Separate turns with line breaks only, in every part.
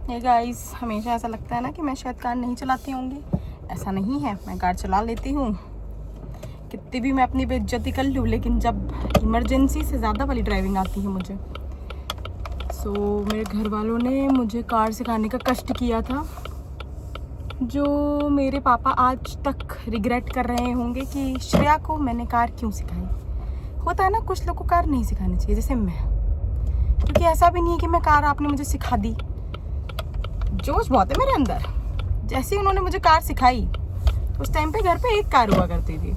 ये गाइस, हमेशा ऐसा लगता है ना कि मैं शायद कार नहीं चलाती होंगी। ऐसा नहीं है, मैं कार चला लेती हूँ। कितनी भी मैं अपनी बेइज्जती कर लूँ, लेकिन जब इमरजेंसी से ज़्यादा वाली ड्राइविंग आती है मुझे। मेरे घर वालों ने मुझे कार सिखाने का कष्ट किया था, जो मेरे पापा आज तक रिग्रेट कर रहे होंगे कि श्रेया को मैंने कार क्यों सिखाई। होता है ना, कुछ लोग को कार नहीं सिखानी चाहिए, जैसे मैं। क्योंकि ऐसा भी नहीं है कि मैं कार आपने मुझे सिखा दी, जोश बहुत है मेरे अंदर। जैसे ही उन्होंने मुझे कार सिखाई, उस टाइम पे घर पे एक कार हुआ करती थी,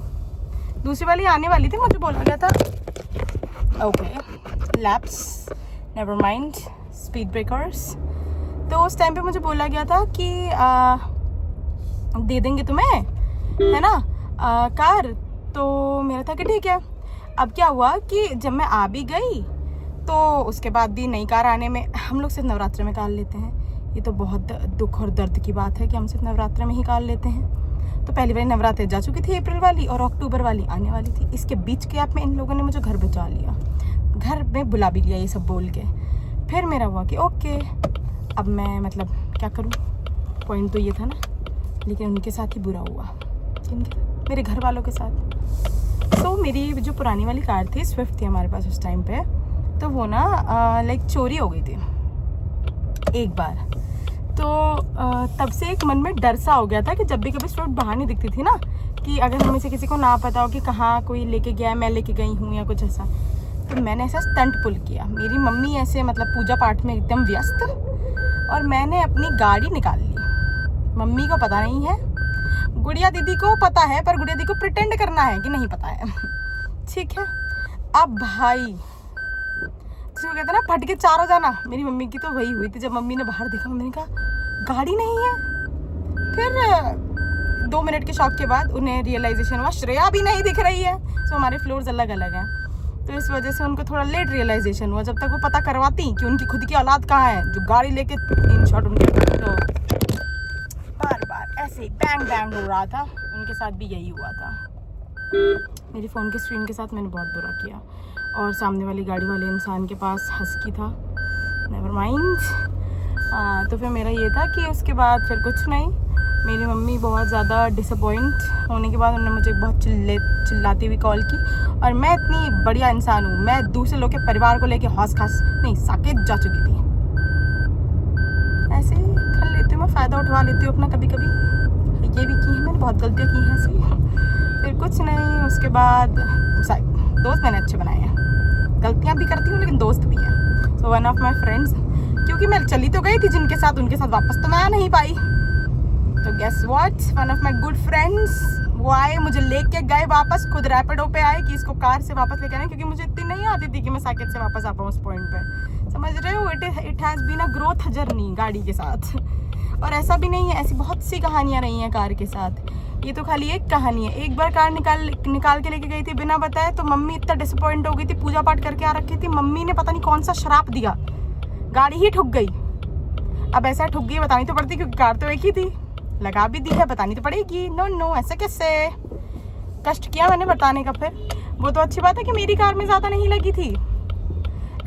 दूसरी वाली आने वाली थी। मुझे बोला गया था okay lapse, never mind, speed breakers. तो उस टाइम पे मुझे बोला गया था कि दे देंगे तुम्हें, है ना, कार। तो मेरा था कि ठीक है। अब क्या हुआ कि जब मैं आ भी गई, तो उसके बाद भी नई कार आने में, हम लोग सिर्फ नवरात्रि में कार लेते हैं। ये तो बहुत दुख और दर्द की बात है कि हम सिर्फ नवरात्रि में ही कार लेते हैं। तो पहली बार नवरात्रि जा चुकी थी, अप्रैल वाली, और अक्टूबर वाली आने वाली थी। इसके बीच गैप में इन लोगों ने मुझे घर भिजवा लिया, घर में बुला भी लिया, ये सब बोल के। फिर मेरा हुआ कि ओके, अब मैं मतलब क्या करूँ, पॉइंट तो ये था ना। लेकिन उनके साथ ही बुरा हुआ, मेरे घर वालों के साथ। मेरी जो पुरानी वाली कार थी, स्विफ्ट थी हमारे पास उस टाइम पे, तो वो ना लाइक चोरी हो गई थी एक बार। तो तब से एक मन में डर सा हो गया था कि जब भी कभी स्विफ्ट बाहर नहीं दिखती थी ना, कि अगर हमें से किसी को ना पता हो कि कहाँ कोई लेके गया, मैं लेके गई हूँ या कुछ ऐसा, तो मैंने ऐसा स्टंट पुल किया। मेरी मम्मी ऐसे मतलब पूजा पाठ में एकदम व्यस्त, और मैंने अपनी गाड़ी निकाल ली। मम्मी को पता नहीं है, गुड़िया दीदी को पता है, पर गुड़िया दीदी को प्रिटेंड करना है कि नहीं पता है। ठीक है। अब भाई जिसको कहते हैं ना फट के चार हो जाना, मेरी मम्मी की तो वही हुई थी। जब मम्मी ने बाहर देखा, मम्मी ने कहा गाड़ी नहीं है। फिर 2 मिनट के शॉक के बाद उन्हें रियलाइजेशन हुआ श्रेया भी नहीं दिख रही है। तो हमारे फ्लोर्स अलग अलग हैं, तो इस वजह से उनको थोड़ा लेट रियलाइजेशन हुआ। जब तक वो पता करवाती कि उनकी खुद की औलाद कहाँ है, जो गाड़ी लेके इन शॉट उनके, तो बार बार ऐसे ही बैंग बैंग हो रहा था। उनके साथ भी यही हुआ था। मेरी फ़ोन के स्क्रीन के साथ मैंने बहुत बुरा किया, और सामने वाली गाड़ी वाले इंसान के पास हस्की था, नेवर माइंड। तो फिर मेरा ये था कि उसके बाद फिर कुछ नहीं। मेरी मम्मी बहुत ज़्यादा डिसअपॉइंट होने के बाद उन्होंने मुझे बहुत चिल्लाती हुई कॉल की। और मैं इतनी बढ़िया इंसान हूँ, मैं दूसरे लोग के परिवार को लेके हौस खास नहीं, साकेत जा चुकी थी। ऐसे ही कर लेती हूँ मैं, फ़ायदा उठवा लेती हूँ अपना कभी कभी। ये भी की है मैंने, बहुत गलतियाँ की हैं ऐसी। फिर कुछ नहीं, उसके बाद दोस्त मैंने अच्छे बनाए हैं। गलतियाँ भी करती हूँ लेकिन दोस्त भी हैं। So one of my friends, क्योंकि मैं चली तो गई थी जिनके साथ, उनके साथ वापस तो मैं आ नहीं पाई। तो guess what, one of my good friends वो आए, मुझे लेके गए वापस, खुद रैपिडो पे आए कि इसको कार से वापस लेके आए, क्योंकि मुझे इतनी नहीं आती थी कि मैं साकेत से वापस आ पाऊँ उस पॉइंट पे। समझ रहे हो, it has been a growth journey गाड़ी के साथ। और ऐसा भी नहीं है, ऐसी बहुत सी कहानियाँ रही हैं कार के साथ। ये तो खाली एक कहानी है। एक बार कार निकाल के लेके गई थी बिना बताए, तो मम्मी इतना डिसअपॉइंट हो गई थी। पूजा पाठ करके आ रखी थी, मम्मी ने पता नहीं कौन सा श्राप दिया, गाड़ी ही ठुक गई। अब ऐसा ठुक गई बतानी तो पड़ती, क्योंकि कार तो एक ही थी, लगा भी दी है, बतानी तो पड़ेगी। नो ऐसा कैसे, कष्ट किया मैंने बताने का। फिर वो तो अच्छी बात है कि मेरी कार में ज़्यादा नहीं लगी थी।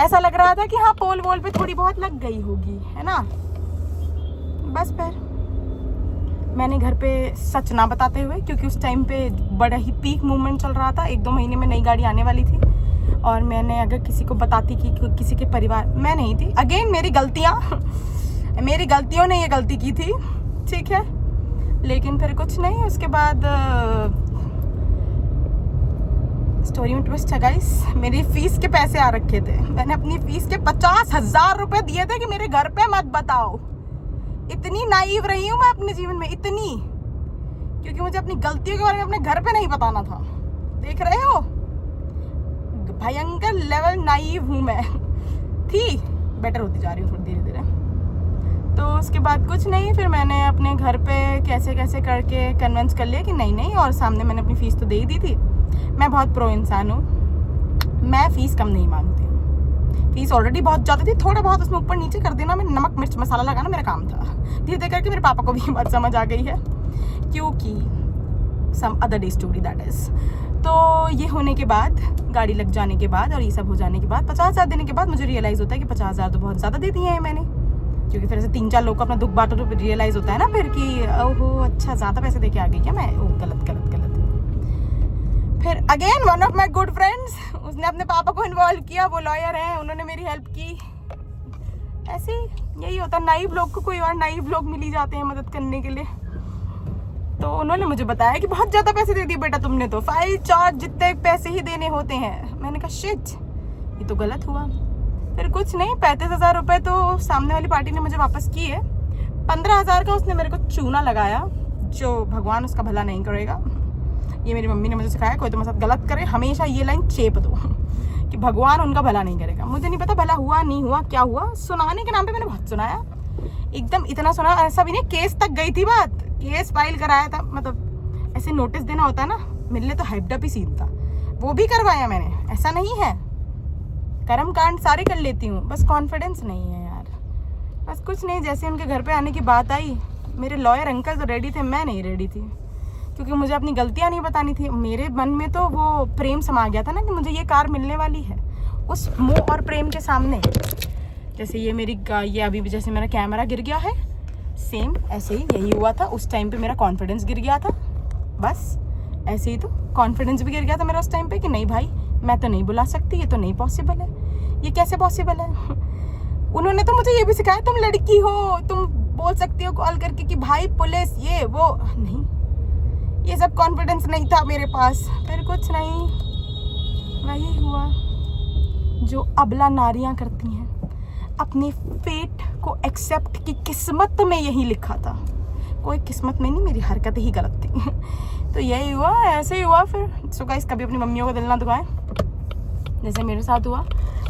ऐसा लग रहा था कि हाँ पोल वोल पे थोड़ी बहुत लग गई होगी, है ना। बस फिर मैंने घर पे सच ना बताते हुए, क्योंकि उस टाइम पे बड़ा ही पीक मूवमेंट चल रहा था, 1-2 महीने में नई गाड़ी आने वाली थी। और मैंने अगर किसी को बताती कि किसी के परिवार, मैं नहीं थी, अगेन मेरी गलतियों ने ये गलती की थी, ठीक है। लेकिन फिर कुछ नहीं, उसके बाद स्टोरी में ट्विस्ट है गाइस। मेरी फीस के पैसे आ रखे थे, मैंने अपनी फीस के 50,000 रुपए दिए थे कि मेरे घर पे मत बताओ। इतनी नाइव रही हूँ मैं अपने जीवन में, इतनी, क्योंकि मुझे अपनी गलतियों के बारे में अपने घर पे नहीं बताना था। देख रहे हो, भयंकर लेवल नाइव हूँ मैं, थी, बेटर होती जा रही हूँ धीरे धीरे। तो उसके बाद कुछ नहीं, फिर मैंने अपने घर पे कैसे कैसे करके कन्विंस कर लिया कि नहीं, और सामने मैंने अपनी फ़ीस तो दे ही दी थी। मैं बहुत प्रो इंसान हूँ, मैं फ़ीस कम नहीं मांगती हूँ। फीस ऑलरेडी बहुत ज़्यादा थी, थोड़ा बहुत उसमें ऊपर नीचे कर देना, मैं नमक मिर्च मसाला लगाना मेरा काम था। धीरे धीरे करके मेरे पापा को भी बात समझ आ गई है, क्योंकि some other day story that is. तो ये होने के बाद, गाड़ी लग जाने के बाद और ये सब हो जाने के बाद, 50,000 देने के बाद मुझे रियलाइज़ होता है कि 50,000 तो बहुत ज़्यादा दे दिए हैं मैंने। क्योंकि फिर ऐसे 3-4 लोग को अपना दुख बांटो तो रियलाइज़ होता है ना फिर कि ओहो अच्छा ज़्यादा पैसे दे के आ गई क्या मैं, ओह गलत। फिर again one of my good friends, उसने अपने पापा को इन्वॉल्व किया, वो लॉयर हैं, उन्होंने मेरी हेल्प की। ऐसे यही होता है, नाइव लोग को कोई और नाइव लोग मिल ही जाते हैं मदद करने के लिए। तो उन्होंने मुझे बताया कि बहुत ज़्यादा पैसे दे दिए बेटा तुमने, तो फाइल चार्ज जितने पैसे ही देने होते हैं। मैंने कहा शिट, ये तो गलत हुआ। फिर कुछ नहीं, 35,000 रुपये तो सामने वाली पार्टी ने मुझे वापस किए। 15,000 का उसने मेरे को चूना लगाया, जो भगवान उसका भला नहीं करेगा। ये मेरी मम्मी ने मुझे सिखाया, कोई तुम्हारे साथ गलत करे हमेशा ये लाइन चेप दो कि भगवान उनका भला नहीं करेगा। मुझे नहीं पता भला हुआ नहीं हुआ क्या हुआ, सुनाने के नाम पे मैंने बहुत सुनाया, एकदम इतना सुना, ऐसा भी नहीं केस तक गई थी बात, केस फाइल कराया था, मतलब ऐसे नोटिस देना होता है ना, मिलने तो हाइप्ड अप ही सीन था, वो भी करवाया मैंने, ऐसा नहीं है। कर्म कांड सारे कर लेती हूँ, बस कॉन्फिडेंस नहीं है यार, बस कुछ नहीं। जैसे उनके घर पे आने की बात आई, मेरे लॉयर अंकल तो रेडी थे, मैं नहीं रेडी थी, क्योंकि मुझे अपनी गलतियाँ नहीं बतानी थी। मेरे मन में तो वो प्रेम समा गया था ना कि मुझे ये कार मिलने वाली है, उस मोह और प्रेम के सामने। जैसे ये मेरी ये अभी भी जैसे मेरा कैमरा गिर गया है, सेम ऐसे ही यही हुआ था। उस टाइम पे मेरा कॉन्फिडेंस गिर गया था, बस ऐसे ही तो कॉन्फिडेंस भी गिर गया था मेरा उस टाइम पे कि नहीं भाई मैं तो नहीं बुला सकती, ये तो नहीं पॉसिबल है, ये कैसे पॉसिबल है। उन्होंने तो मुझे ये भी सिखाया तुम लड़की हो, तुम बोल सकती हो कॉल करके कि भाई पुलिस ये वो, नहीं ये सब कॉन्फिडेंस नहीं था मेरे पास। फिर कुछ नहीं, वही हुआ जो अबला नारियां करती हैं, अपने फेट को एक्सेप्ट की किस्मत में यही लिखा था। कोई किस्मत में नहीं, मेरी हरकतें ही गलत थी। तो यही हुआ, ऐसे ही हुआ। फिर सो गाइस कभी अपनी मम्मियों को दिल ना दुखाएं, जैसे मेरे साथ हुआ।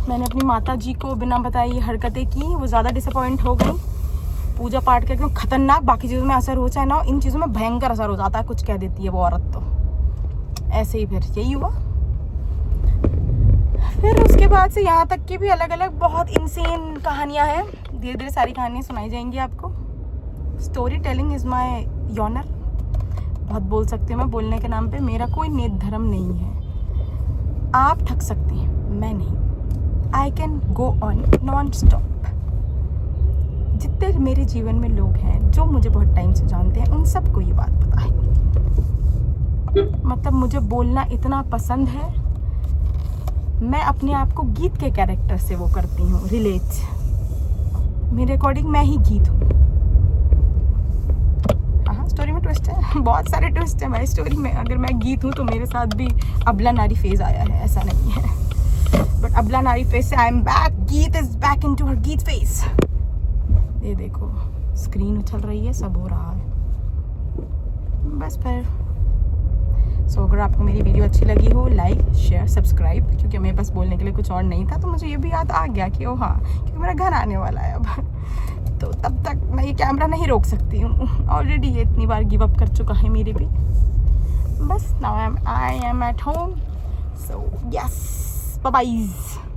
मैंने अपनी माता जी को बिना बताए ये हरकतें की, वो ज़्यादा डिसअपॉइंट हो गई। पूजा पाठ करके खतरनाक, बाकी चीज़ों में असर हो चाहे ना, इन चीज़ों में भयंकर असर हो जाता है, कुछ कह देती है वो औरत। तो ऐसे ही फिर यही हुआ। फिर उसके बाद से यहाँ तक की भी अलग अलग बहुत इंसेन कहानियाँ हैं, धीरे धीरे सारी कहानियाँ सुनाई जाएंगी आपको। स्टोरी टेलिंग इज़ माई यॉनर, बहुत बोल सकती हूँ मैं, बोलने के नाम पे मेरा कोई नेत धर्म नहीं है। आप थक सकते हैं, मैं नहीं। I can go on non stop. जितने मेरे जीवन में लोग हैं जो मुझे बहुत टाइम से जानते हैं, उन सबको ये बात पता है। मतलब मुझे बोलना इतना पसंद है, मैं अपने आप को गीत के कैरेक्टर से वो करती हूँ रिलेट। मेरे अकॉर्डिंग मैं ही गीत हूँ। हाँ, स्टोरी में ट्विस्ट है, बहुत सारे ट्विस्ट है भाई स्टोरी में। अगर मैं गीत हूँ तो मेरे साथ भी अबला नारी फेज आया है, ऐसा नहीं है। बट अबला नारी फेज से आई एम बैक, गीत इज बैक इनटू हर गीत फेज। ये देखो स्क्रीन उछल रही है, सब हो रहा है। बस फिर सो अगर आपको मेरी वीडियो अच्छी लगी हो, लाइक शेयर सब्सक्राइब, क्योंकि मेरे पास बोलने के लिए कुछ और नहीं था, तो मुझे ये भी याद आ गया कि ओ हाँ, क्योंकि मेरा घर आने वाला है अब। तो तब तक मैं ये कैमरा नहीं रोक सकती हूँ, ऑलरेडी ये इतनी बार गिव अप कर चुका है मेरे पे। बस now I am at home, so yes, bye bye.